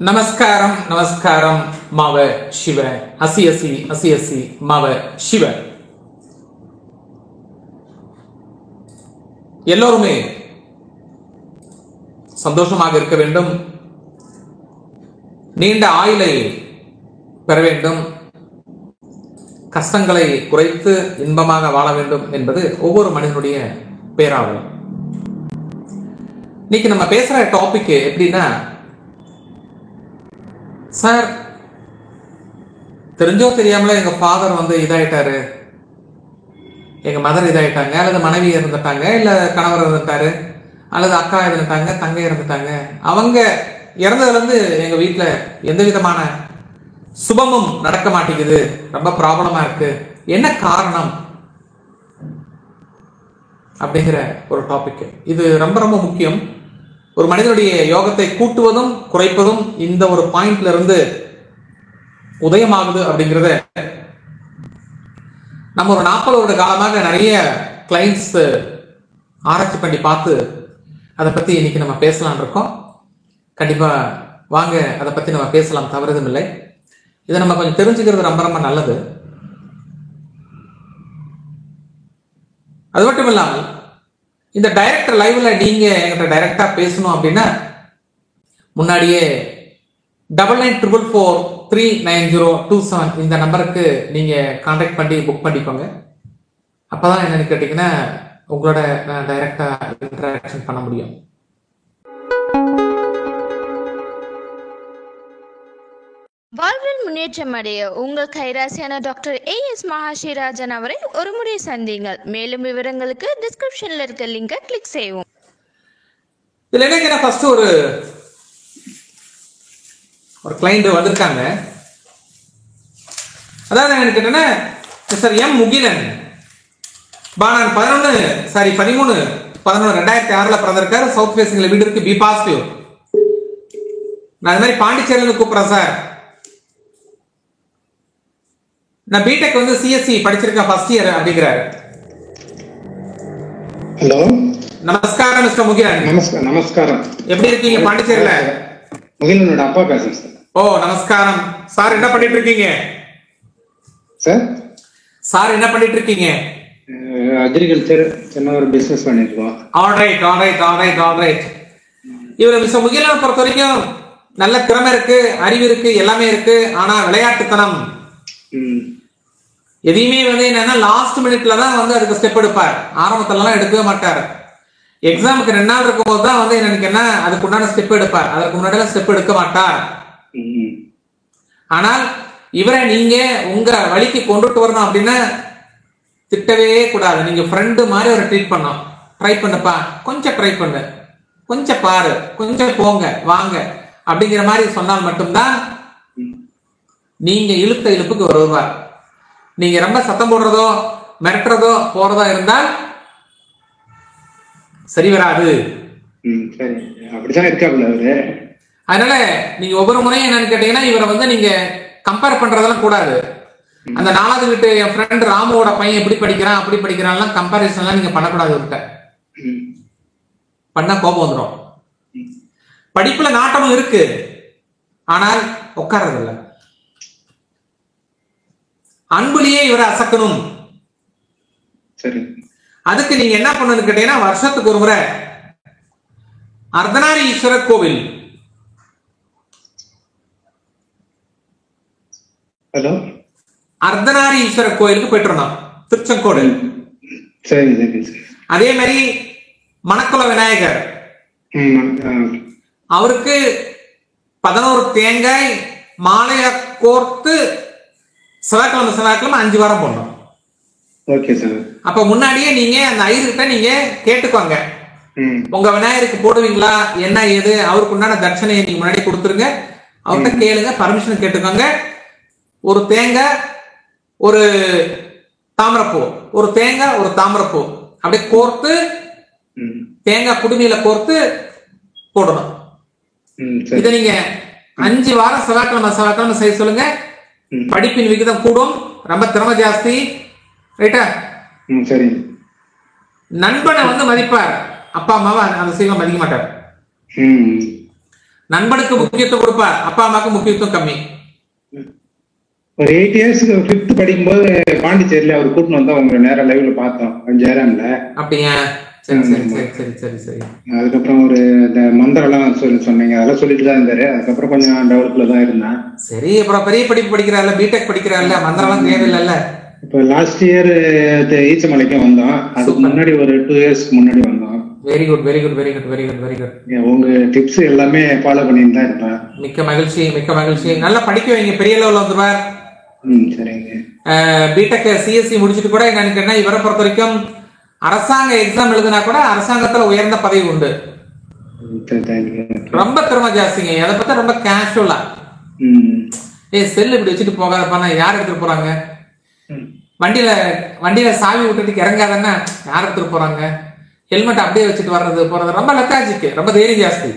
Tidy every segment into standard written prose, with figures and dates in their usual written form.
நமஸ்காரம் நமஸ்காரம் மாவ சிவ அசி அசி அசி அசி மாவ சிவ. எல்லோருமே சந்தோஷமாக இருக்க வேண்டும், நீண்ட ஆயுளை பெற வேண்டும், கஷ்டங்களை குறைத்து இன்பமாக வாழ வேண்டும் என்பது ஒவ்வொரு மனிதனுடைய பேராகும். இன்னைக்கு நம்ம பேசுற டாபிக் எப்படின்னா, சார் தெரிஞ்சோ தெரியாமல எங்க ஃபாதர் இதாயிட்டாரு, எங்க மதர் இதாயிட்டாங்க, அல்லது மனைவி இருந்துட்டாங்க, இல்ல கணவர் இருந்துட்டாரு, அல்லது அக்கா இருந்துட்டாங்க, தங்கை இருந்துட்டாங்க. அவங்க இறந்ததுல இருந்து எங்க வீட்டுல எந்த விதமான சுபமும் நடக்க மாட்டேங்குது, ரொம்ப ப்ராப்ளமா இருக்கு, என்ன காரணம் அப்படிங்கிற ஒரு டாபிக். இது ரொம்ப ரொம்ப முக்கியம். ஒரு மனிதனுடைய யோகத்தை கூட்டுவதும் குறைப்பதும் இந்த ஒரு பாயிண்ட்ல இருந்து உதயமாகுது அப்படிங்கிறத நம்ம ஒரு 40 வருட காலமாக நிறைய கிளைண்ட்ஸ் ஆராய்ச்சி பண்ணி பார்த்து அதை பத்தி இன்னைக்கு நம்ம பேசலாம் இருக்கோம். கண்டிப்பா வாங்க அதை பத்தி நம்ம பேசலாம், தவறுதும் இல்லை. இதை நம்ம கொஞ்சம் தெரிஞ்சுக்கிறது ரொம்ப ரொம்ப நல்லது. அது மட்டும் இல்லாமல் இந்த டைரக்ட் லைவ்ல நீங்க என்கிட்ட டைரக்டா பேசணும் அப்படின்னா முன்னாடியே 9944439027 இந்த நம்பருக்கு நீங்க கான்டாக்ட் பண்ணி புக் பண்ணிக்கோங்க. அப்பதான் என்னன்னு கேட்டீங்கன்னா உங்களோட நான் டைரக்டா இன்டராக்ஷன் பண்ண முடியும். வாழ்வில் முன்னேற்றம் அடைய உங்கள் கைராசியான டாக்டர் AS மகாஸ்ரீராஜன் அவரை ஒரு முறை சந்திங்கள். மேலும் விவரங்களுக்கு டிஸ்கிரிப்ஷன்ல இருக்க லிங்கை கிளிக் செய்வோம். இதுல என்ன ஃபர்ஸ்ட் ஒரு கிளைண்ட் வந்திருக்காங்க. அதாவது என்ன கேட்டேன்னா, மிஸ்டர் M முகிலன் பானான் 13/11/2006 பிறந்திருக்காரு. சவுத் ஃபேசிங்ல வீடு இருக்கு, பி பாசிட்டிவ். நான் இது மாதிரி பாண்டிச்சேரியில கூப்பிடுறேன் சார். நான் பிடெக் சிஎஸ்சி படிச்சிருக்கேன், ஃபர்ஸ்ட் இயர் அப்படிங்கிறாரு. ஹலோ, நமஸ்காரம் மிஸ்டர் முகிலன். நமஸ்காரம். எப்படி இருக்கீங்க பாண்டிச்சேரியில? முகிலனோட அப்பா பேசுறேன் சார். ஓ நமஸ்காரம் சார். என்ன பண்ணிட்டு இருக்கீங்க சார்? சார் என்ன பண்ணிட்டு இருக்கீங்க? அக்ரிகல்ச்சர் சின்ன ஒரு பிசினஸ் பண்ணிருக்கோம். Alright alright alright alright. இவர் மிஸ்டர் முகிலனை பொறுத்த வரைக்கும் நல்ல திறமை இருக்கு, அறிவு இருக்கு, எல்லாமே இருக்கு. ஆனா விளையாட்டுத்தனம் எதையுமே என்னன்னா லாஸ்ட் மினிட்ல தான் அதுக்கு ஸ்டெப் எடுப்பார். ஆரம்பத்துல எல்லாம் எடுக்கவே மாட்டார். எக்ஸாமுக்கு 2 நாள் இருக்கும் போது தான் எனக்கு என்ன அதுக்கு உண்டான ஸ்டெப் எடுப்பார். அதற்கு முன்னாடி ஸ்டெப் எடுக்க மாட்டார். ஆனால் இவரை நீங்க உங்க வழிக்கு கொண்டுட்டு வரணும் அப்படின்னா திட்டவே கூடாது. நீங்க ஃப்ரெண்டு மாதிரி ஒரு ட்ரீட் பண்ணணும். ட்ரை பண்ணப்பா, கொஞ்சம் ட்ரை பண்ணு, கொஞ்சம் பாரு, கொஞ்சம் போங்க வாங்க அப்படிங்கிற மாதிரி சொன்னால் மட்டும்தான் நீங்க இழுத்த இழுப்புக்கு வருவார். நீங்க ரொம்ப சத்தம் போடுறதோ மிரட்டுறதோ போறதோ இருந்தால் சரி வராது. அப்படிதான் இருக்காப்ல அவரு. அதனால நீங்க ஒவ்வொரு முறையும் என்னன்னு கேட்டீங்கன்னா இவரை நீங்க கம்பேர் பண்றதெல்லாம் கூடாது. அந்த 4வது வீட்டு என் ஃப்ரெண்ட் ராமுவோட பையன் எப்படி படிக்கிறான் அப்படி படிக்கிறான் கம்பேரிசன் எல்லாம் நீங்க பண்ணக்கூடாது. இவர்கிட்ட பண்ண கோபம் வந்துடும். படிப்புல நாட்டமும் இருக்கு, ஆனால் உட்கார்றது இல்லை. அன்புலயே இவரை அசக்கணும். அதுக்கு நீங்க என்ன பண்ணணும்னு கேட்டீங்கன்னா, வருஷத்துக்கு ஒரு முறை அர்த்தநாரீஸ்வரர் கோவில், ஹலோ, அர்த்தநாரீஸ்வரர் கோயிலுக்கு போயிட்டு இருந்தோம், திருச்செங்கோடு. அதே மாதிரி மணக்குள விநாயகர், அவருக்கு 11 தேங்காய் மாலைய கோர்த்து செவ்வாய்க்கிழமை 5 வாரம் போடணும். அப்ப முன்னாடியே நீங்க அந்த ஐயர்கிட்ட நீங்க கேட்டுக்கோங்க, உங்க விநாயகருக்கு போடுவீங்களா என்ன ஏது, அவருக்கு உண்டான தட்சணையை நீங்க முன்னாடி கொடுத்துருங்க. அவர்கிட்ட கேளுங்க, பர்மிஷன் கேட்டுக்கோங்க. ஒரு தேங்காய் ஒரு தாமரைப்பூ, ஒரு தேங்காய் ஒரு தாமரைப்பூ அப்படியே கோர்த்து தேங்காய் குடுமையில கோர்த்து போடணும். இதை நீங்க 5 வாரம் செவ்வாய்க்கிழமை செய்ய சொல்லுங்க. படிப்பின் விகிதம் கூடும், ரொம்ப திறமை ஜாஸ்தி. ரைட்டா? நண்பனை மதிப்பார், அப்பா அம்மாவை அந்த சீக்கிரம் மதிக்க மாட்டார். நண்பனுக்கு முக்கியத்துவம் கொடுப்பார், அப்பா அம்மாவுக்கு முக்கியத்துவம் கம்மி. ஒரு 8 இயர்ஸ் 5th படிக்கும்போது பாண்டிச்சேரியில அவர் கூட்டின்னு வந்தா உங்க நேரம் லைவ்ல பார்த்தோம் ஜெயராம்ல. அப்படியா? சரி சரி சரி சரி சரி சரி. அதுக்கப்புறம் ஒரு இந்த மந்திரம் எல்லாம் சொன்னீங்க, அதெல்லாம் சொல்லிட்டு தான் இருந்தாரு. அதுக்கப்புறம் கொஞ்சம் டெவலப்ல தான் இருந்தேன். சரி, அப்புறம் பெரிய படிப்பு படிக்கிறாள், பிடெக் படிக்கிறாள், மந்திரம் எல்லாம் தேவையில்லைல்ல. இப்போ லாஸ்ட் இயர் ஈச்சமலைக்கும் வந்தோம். அதுக்கு முன்னாடி ஒரு 2 இயர்ஸ்க்கு முன்னாடி வந்தோம். Very good very good very good very good very good. உங்க டிப்ஸ் எல்லாமே ஃபாலோ பண்ணிட்டு தான் இருப்பேன். மிக்க மகிழ்ச்சி மிக்க மகிழ்ச்சி. நல்லா படிக்க வைங்க, பெரிய லெவல்ல வந்துருவார். சரிங்க. பிடெக் சிஎஸ்சி முடிச்சுட்டு கூட என்னன்னு கேட்டா இவரை பொறுத்த வரைக்கும் அரசாங்க எக்ஸாம் எழுதுனா கூட அரசாங்கத்துல உயர்ந்த பதவி உண்டு. ரொம்ப திறமை ஜாஸ்திங்க. அதை பத்தி ரொம்ப கேஷுவலா செல் இப்படி வச்சுட்டு போகாதப்பா, யார் எடுத்துட்டு போறாங்க? வண்டியில சாவி விட்டுட்டு இறங்காதன்னா யார் எடுத்துட்டு போறாங்க? ஹெல்மெட் அப்படியே வச்சுட்டு வர்றது போறது ரொம்ப லெத்தாஜிக்கு, ரொம்ப தைரியம் ஜாஸ்தி.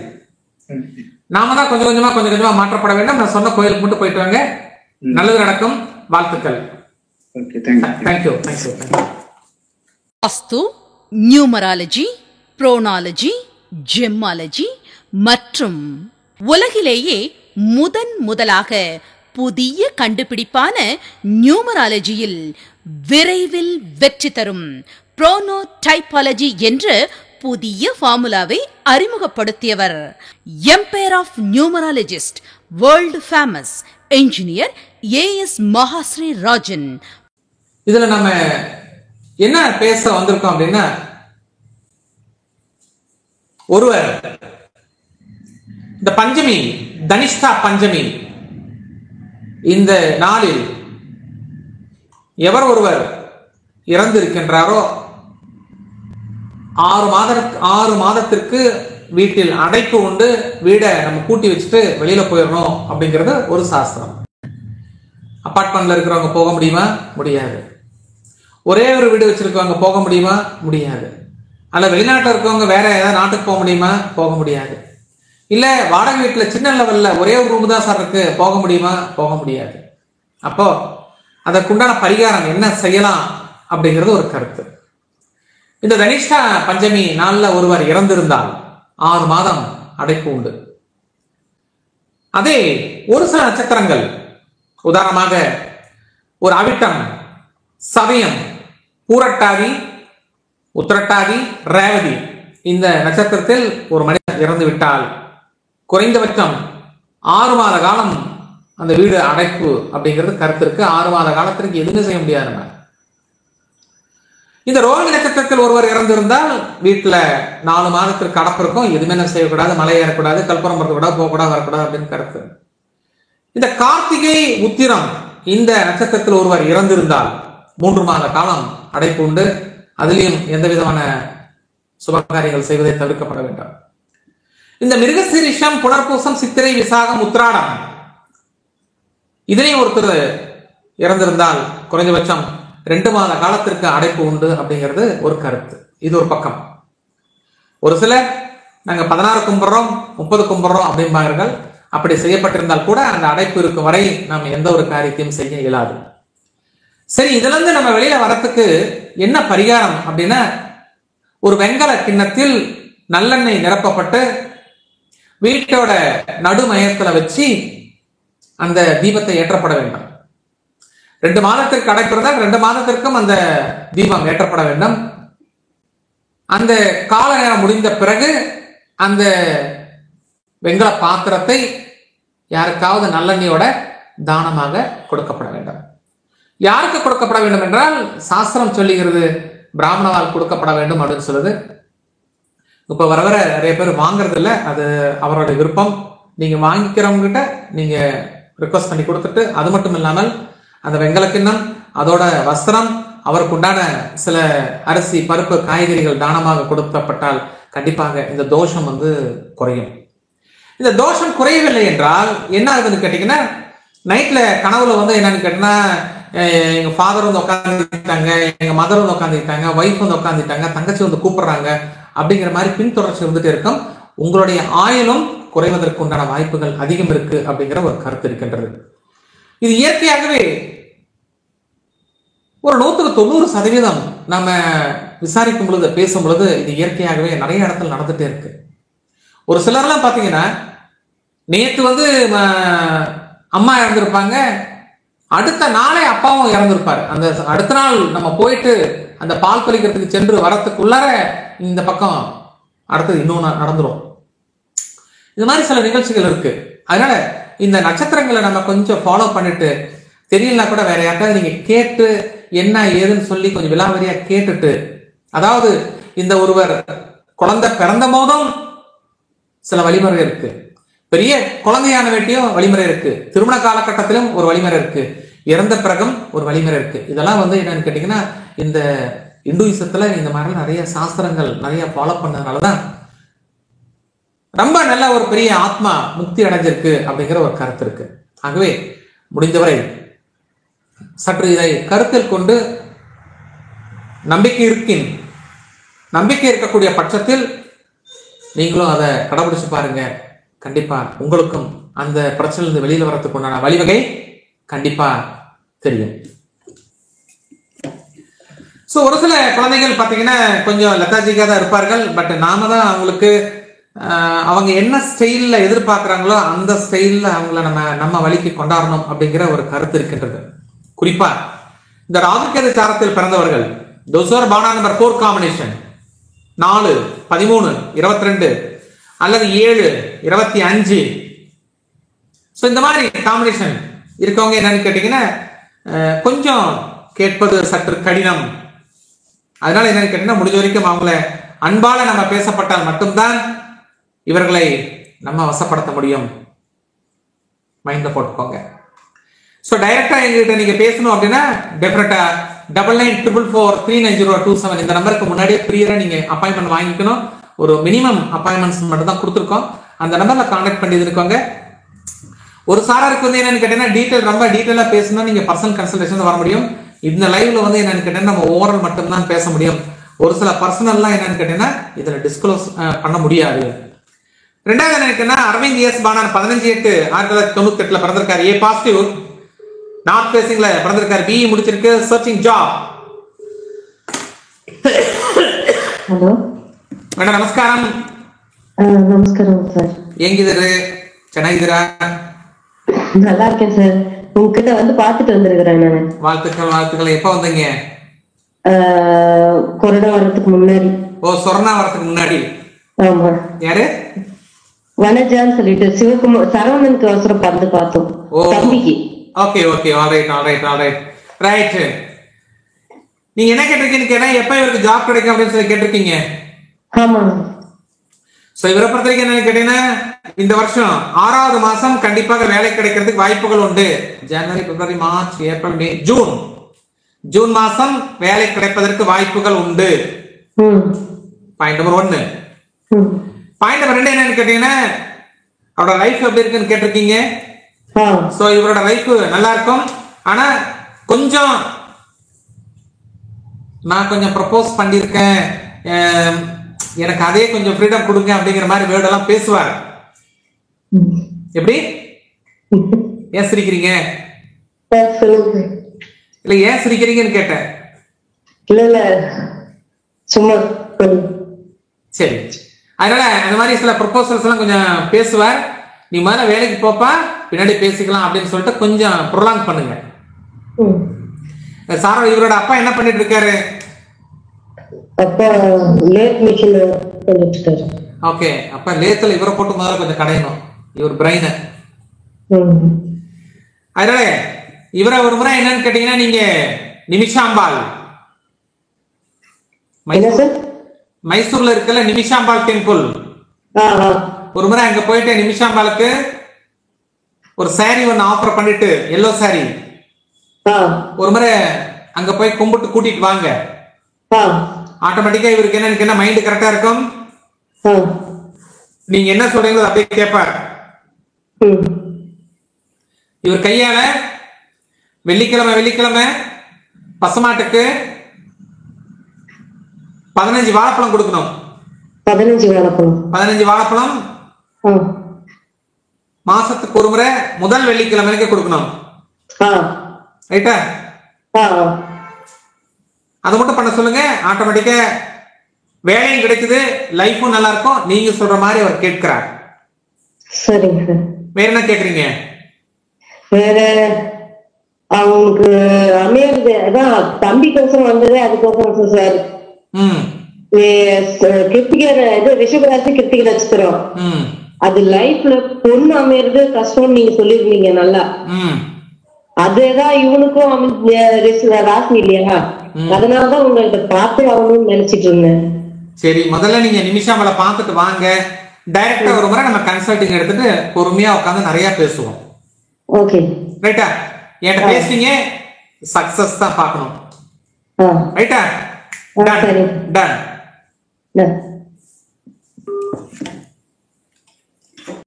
நாம தான் கொஞ்சம் கொஞ்சமா மாற்றப்பட வேண்டும். நான் சொன்ன கோயிலுக்கு மட்டும் போயிட்டு வாங்க, நல்லது நடக்கும். வாழ்த்துக்கள். தேங்க்யூ. வாஸ்து, நியூமராலஜி, புரோனாலஜி, ஜெம்மாலஜி மற்றும் உலகிலேயே முதலாக புதிய கண்டுபிடிப்பான நியூமராலஜியில் விரைவில் வெற்றி தரும் புரோனோடைபாலஜி என்ற புதிய ஃபார்முலாவை அறிமுகப்படுத்தியவர் empire of numerologist, world famous engineer AS Mahasri Rajan. இதுல நம்ம என்ன பேச வந்திருக்கோம் அப்படின்னா, ஒருவர் இந்த பஞ்சமி, தனிஷ்டா பஞ்சமி, இந்த நாளில் எவர் ஒருவர் இறந்திருக்கின்றாரோ 6 மாதத்திற்கு வீட்டில் அடைப்பு உண்டு. வீடை நம்ம பூட்டி வச்சுட்டு வெளியில போயிடணும் அப்படிங்கிறது ஒரு சாஸ்திரம். அபார்ட்மெண்ட்ல இருக்கிறவங்க போக முடியுமா? முடியாது. ஒரே ஒரு வீடு வச்சிருக்கவங்க போக முடியுமா? முடியாது. அல்ல வெளிநாட்டில் இருக்கவங்க வேற ஏதாவது நாட்டுக்கு போக முடியுமா? போக முடியாது. இல்ல வாடகை வீட்டுல சின்ன லெவல்ல ஒரே ஒரு ரூம் தான் சார் இருக்கு, போக முடியுமா? போக முடியாது. அப்போ அதற்குண்டான பரிகாரம் என்ன செய்யலாம் அப்படிங்கிறது ஒரு கருத்து. இந்த தனிஷ்டா பஞ்சமி நாள்ல ஒருவர் இறந்திருந்தால் 6 மாதம் அடைப்பு உண்டு. அதே ஒரு சில நட்சத்திரங்கள், உதாரணமாக ஒரு அவிட்டம், சதயம், பூரட்டாதி, உத்திரட்டாதி, ரேவதி, இந்த நட்சத்திரத்தில் ஒரு மனிதன் இறந்து விட்டால் குறைந்தபட்சம் 6 மாத காலம் அந்த வீடு அடைப்பு அப்படிங்கிறது கருத்து இருக்கு. 6 மாத காலத்திற்கு எதுவுமே செய்ய முடியாது. நம்ம இந்த ரோஹிணி நட்சத்திரத்தில் ஒருவர் இறந்திருந்தால் வீட்டுல 4 மாதத்திற்கு அடப்பு இருக்கும். எதுவுமே செய்யக்கூடாது, மலை ஏறக்கூடாது, கல்புரம் வரக்கூடாது, போகக்கூடாது, வரக்கூடாது அப்படின்னு கருத்து. இந்த கார்த்திகை, உத்திரம் இந்த நட்சத்திரத்தில் ஒருவர் இறந்திருந்தால் 3 மாத காலம் அடைப்பு உண்டு. அதிலையும் எந்த விதமான சுபகாரியங்கள் செய்வதை தவிர்க்கப்பட வேண்டும். இந்த மிருகசீரிஷம், புனர்பூசம், சித்திரை, விசாகம், உத்திராடம் இதிலையும் ஒருத்தர் இறந்திருந்தால் குறைந்தபட்சம் 2 மாத காலத்திற்கு அடைப்பு உண்டு அப்படிங்கிறது ஒரு கருத்து. இது ஒரு பக்கம். ஒரு சிலர் நாங்க 16 கும்பிடுறோம், 30 கும்பிடுறோம் அப்படிம்பார்கள். அப்படி செய்யப்பட்டிருந்தால் கூட அந்த அடைப்பு இருக்கும் வரை நாம் எந்த ஒரு காரியத்தையும் செய்ய இயலாது. சரி, இதுல இருந்து நம்ம வெளியில வரத்துக்கு என்ன பரிகாரம் அப்படின்னா, ஒரு வெண்கல கிண்ணத்தில் நல்லெண்ணெய் நிரப்பப்பட்டு வீட்டோட நடுமையத்துல வச்சு அந்த தீபத்தை ஏற்றப்பட வேண்டும். 2 மாதத்திற்கு அடைப்பிருந்தால் 2 மாதத்திற்கும் அந்த தீபம் ஏற்றப்பட வேண்டும். அந்த கால நேரம் முடிந்த பிறகு அந்த வெண்கல பாத்திரத்தை யாருக்காவது நல்லெண்ணெயோட தானமாக கொடுக்கப்பட வேண்டும். யாருக்கு கொடுக்கப்பட வேண்டும் என்றால், சாஸ்திரம் சொல்லுகிறது பிராமணவால் கொடுக்கப்பட வேண்டும் அப்படின்னு சொல்லுது. இப்ப வர நிறைய பேர் வாங்குறது இல்லை, அது அவருடைய விருப்பம். நீங்க வாங்கிக்கிறவங்க கிட்ட நீங்க ரிக்வஸ்ட் பண்ணி கொடுத்துட்டு, அது மட்டும் இல்லாமல் அந்த வெண்கல கிண்ணம், அதோட வஸ்திரம், அவருக்கு உண்டான சில அரிசி, பருப்பு, காய்கறிகள் தானமாக கொடுக்கப்பட்டால் கண்டிப்பாக இந்த தோஷம் குறையும். இந்த தோஷம் குறையவில்லை என்றால் என்ன ஆகுதுன்னு கேட்டீங்கன்னா, நைட்ல கனவுல என்னன்னு கேட்டீங்கன்னா, எங்க ஃபாதர் உட்காந்துட்டாங்க, எங்க மதர் உட்காந்துட்டாங்க, ஒய்ஃப் உட்காந்துட்டாங்க, தங்கச்சி கூப்பிடுறாங்க அப்படிங்கிற மாதிரி பின்தொடர்ச்சி இருந்துட்டு இருக்கும். உங்களுடைய ஆயுளும் குறைவதற்கு உண்டான வாய்ப்புகள் அதிகம் இருக்கு அப்படிங்கிற ஒரு கருத்து இருக்கின்றது. இது இயற்கையாகவே ஒரு 190% நம்ம விசாரிக்கும் பொழுது, பேசும் பொழுது இது இயற்கையாகவே நிறைய இடத்துல நடந்துட்டே இருக்கு. ஒரு சிலர்லாம் பாத்தீங்கன்னா நேத்து வந்து அம்மா இறந்திருப்பாங்க, அடுத்த நாளே அப்பாவும் இறந்திருப்பாரு. அந்த அடுத்த நாள் நம்ம போயிட்டு அந்த பால் பறிக்கிறதுக்கு சென்று வரத்துக்குள்ளார இந்த பக்கம் அடுத்தது இன்னொன்று நடந்துரும். இது மாதிரி சில நிகழ்ச்சிகள் இருக்கு. அதனால இந்த நட்சத்திரங்களை நம்ம கொஞ்சம் ஃபாலோ பண்ணிட்டு, தெரியலனா கூட வேற யாருக்காவது நீங்க கேட்டு என்ன ஏதுன்னு சொல்லி கொஞ்சம் விலாவரியா கேட்டுட்டு, அதாவது இந்த ஒருவர் குழந்தை பிறந்த போதும் சில வழிமுறை இருக்கு, பெரிய குழந்தையான வேட்டியும் வழிமுறை இருக்கு, திருமண காலகட்டத்திலும் ஒரு வழிமுறை இருக்கு, இறந்த பிறகும் ஒரு வழிமுறை இருக்கு. இதெல்லாம் வந்து என்னன்னு கேட்டீங்கன்னா, இந்த இந்துயிசத்துல இந்த மாதிரி நிறைய சாஸ்திரங்கள் நிறைய ஃபாலோ பண்ணதுனாலதான் ரொம்ப நல்ல ஒரு பெரிய ஆத்மா முக்தி அடைஞ்சிருக்கு அப்படிங்கிற ஒரு கருத்து இருக்கு. ஆகவே முடிந்தவரை சற்று இதை கருத்தில் கொண்டு நம்பிக்கை இருக்கக்கூடிய பட்சத்தில் நீங்களும் அதை கடைபிடிச்சு பாருங்க. கண்டிப்பா உங்களுக்கும் அந்த பிரச்சனையிலிருந்து வெளியில வரதுக்கு உண்டான வழிவகை கண்டிப்பா தெரியும். சோ ஒரு சில குழந்தைகள் பாத்தீங்கன்னா கொஞ்சம் லெத்தாஜிக்கா தான் இருப்பார்கள். பட் நாம தான் அவங்களுக்கு அவங்க என்ன ஸ்டைல்ல எதிர்பார்க்கிறாங்களோ அந்த ஸ்டைல்ல அவங்கள நம்ம வழிக்கு கொண்டாடணும் அப்படிங்கிற ஒரு கருத்து இருக்கின்றது. குறிப்பா இந்த ராகுகேது சாரத்தில் பிறந்தவர்கள், those who are born on number 4 combination, 4, 13, 22 அல்லது 7, 25, ஸோ இந்த மாதிரி காம்பினேஷன் இருக்கவங்க என்னன்னு கேட்டீங்கன்னா கொஞ்சம் கேட்பது சற்று கடினம். அதனால என்னன்னு கேட்டீங்கன்னா முடிஞ்ச வரைக்கும் அவங்கள அன்பால நம்ம பேசப்பட்டால் மட்டும்தான் இவர்களை நம்ம வசப்படுத்த முடியும். மைண்ட்ல போட்டுக்கோங்க. ஸோ டைரக்டா எங்ககிட்ட நீங்க பேசணும் அப்படின்னா டெஃபினட்டா 9944439027 இந்த நம்பருக்கு முன்னாடியே ப்ரீயரா நீங்க அப்பாயின்மெண்ட் வாங்கிக்கணும். ஒரு மினிமம் அப்பாயின்மெண்ட்ஸ் மட்டும் தான் கொடுத்துருக்கோம். அந்த நம்பர்ல கான்டாக்ட் பண்ணி இருக்கோங்க. ஒரு சாராருக்கு வந்து என்னன்னு கேட்டீங்கன்னா ரொம்ப டீட்டெயிலா பேசணும், நீங்க பர்சனல் கன்சல்டேஷன் வர முடியும். இந்த லைவ்ல வந்து என்னன்னு கேட்டீங்கன்னா நம்ம ஓவரால் மட்டும் தான் பேச முடியும். ஒரு சில பர்சனல்லாம் என்னன்னு கேட்டீங்கன்னா இதுல டிஸ்க்ளோஸ் பண்ண முடியாது. ரெண்டாவது என்னன்னா அரவிந்த் எஸ் பானான் 15/8/1998 பிறந்திருக்காரு. ஏ பாசிட்டிவ், நார்த் ஃபேசிங்ல பிறந்திருக்காரு. பிஇ முடிச்சிருக்கு, சர்ச்சிங் ஜாப். ஹலோ மேடம் நமஸ்காரம். நமஸ்காரம் சார். எங்கிதரு ಚೆನ್ನಾಗಿದ್ದೀರಾ? நல்லா இருக்கேன் சார். உங்ககிட்ட வந்து பாத்துட்டு வந்திருக்கிறேன் நானு. வாழ்த்துக்கள். எப்ப வந்தீங்க? கொரோனா வரதுக்கு முன்னாடி. ஓ, சொர்ணா வரதுக்கு முன்னாடி. ஆமா. யாரு? வனஜான்னு சொல்லிட்டு சிவகுமார் சரவணனுக்கு அவசரம் பார்த்து பார்த்தோம். தம்பிக்கு. Okay right. நீங்க என்ன கேட்டிருக்கீங்கன்னு கேட்டா எப்ப இவருக்கு ஜாப் கிடைக்கும் அப்படின்னு சொல்லி கேட்டிருக்கீங்க. ஆமா. சோ இவரை பொறுத்த வரைக்கும் என்ன கேட்டீங்கன்னா இந்த வருஷம் 6வது மாசம் கண்டிப்பாக வேலை கிடைக்கிறதுக்கு வாய்ப்புகள் உண்டு. ஜனவரி, பிப்ரவரி, மார்ச், ஏப்ரல், மே, ஜூன் மாசம் வேலை கிடைப்பதற்கு வாய்ப்புகள் உண்டு. Point number 1. பாயிண்ட் நம்பர் 2 என்னன்னு கேட்டீங்கன்னா அவரோட லைஃப் எப்படி இருக்குன்னு கேட்டிருக்கீங்க. சோ இவரோட லைஃப் நல்லா இருக்கும். ஆனா நான் கொஞ்சம் ப்ரப்போஸ் பண்ணிருக்கேன், எனக்கு அதே கொஞ்சம் ஃப்ரீடம் கொடுங்க அப்படிங்கிற மாதிரி வேர்ட் எல்லாம் பேசுவார். எப்படி? ஏன் சிரிக்கிறீங்க? இல்ல ஏன் சிரிக்கிறீங்கன்னு கேட்டேன். இல்ல சும்மா. சரி, அதனால அந்த மாதிரி சில ப்ரொபோசல்ஸ் எல்லாம் கொஞ்சம் பேசுவார். நீ முதல்ல வேலைக்கு போப்பா, பின்னாடி பேசிக்கலாம் அப்படின்னு சொல்லிட்டு கொஞ்சம் ப்ரொலாங் பண்ணுங்க. சாரா, இவரோட அப்பா என்ன பண்ணிட்டு இருக்காரு? அப்பா லேத் மிஷின் பண்ணிட்டு இருக்காரு. ஓகே, அப்ப லேத்துல இவரை போட்டு முதல்ல கொஞ்சம் கடையணும், இவர் பிரைன். அதனால இவரை ஒரு முறை என்னன்னு கேட்டீங்கன்னா நீங்க நிமிஷாம்பாள், மைசூர்ல இருக்கல நிமிஷாம்பாள் டெம்பிள், ஒரு முறை அங்க போயிட்டு நிமிஷாம்பாளுக்கு ஒரு சாரி ஒன்னு ஆஃபர் பண்ணிட்டு, எல்லோ சாரி, ஒரு முறை அங்க போய் கும்பிட்டு கூட்டிட்டு வாங்க. ஆட்டோமேட்டிக்கா இவருக்கு என்ன மைண்ட் கரெக்டா இருக்கும். நீங்க என்ன சொல்றீங்களோ அப்படியே கேட்பார். இவர் கையால வெள்ளிக்கிழமை பசுமாட்டுக்கு 15 வாழைப்பழம் கொடுக்கணும். 15 வாழைப்பழம் மாசத்துக்கு ஒரு முறை முதல் வெள்ளிக்கிழமைக்கு கொடுக்கணும். ரைட்டா? அதை மட்டும் பண்ண சொல்லுங்க. ஆட்டோமேட்டிக்கா வேலையும் கிடைக்குது, லைஃபும் நல்லா இருக்கும். நீங்க சொல்ற மாதிரி அவர் கேட்கிறார். சரிங்க. வேற என்ன கேக்குறீங்க? வேற அவங்களுக்கு அமையறது அதான் தம்பிக்கோசரம் வந்தது, அதுக்கோசரம் சார். கிருத்திகர் இது ரிஷபராசி கிருத்திக நட்சத்திரம், அது லைஃப்ல பொண்ணு அமையறது கஷ்டம்னு நீங்க சொல்லிருந்தீங்க நல்லா. அதுதான் இவனுக்கும் ராசி இல்லையா, அதனாலதான் உங்கள்கிட்ட பார்த்து ஆகணும்னு நினைச்சிட்டு இருந்தேன். சரி, முதல்ல நீங்க நிமிஷாமலை பார்த்துட்டு வாங்க. டைரக்டா ஒரு முறை நம்ம கன்சல்டிங் எடுத்துட்டு பொறுமையா உட்காந்து நிறைய பேசுவோம். ஓகே ரைட்டா? என்கிட்ட பேசுறீங்க, சக்சஸ் தான் பார்க்கணும். ரைட்டா? டன்.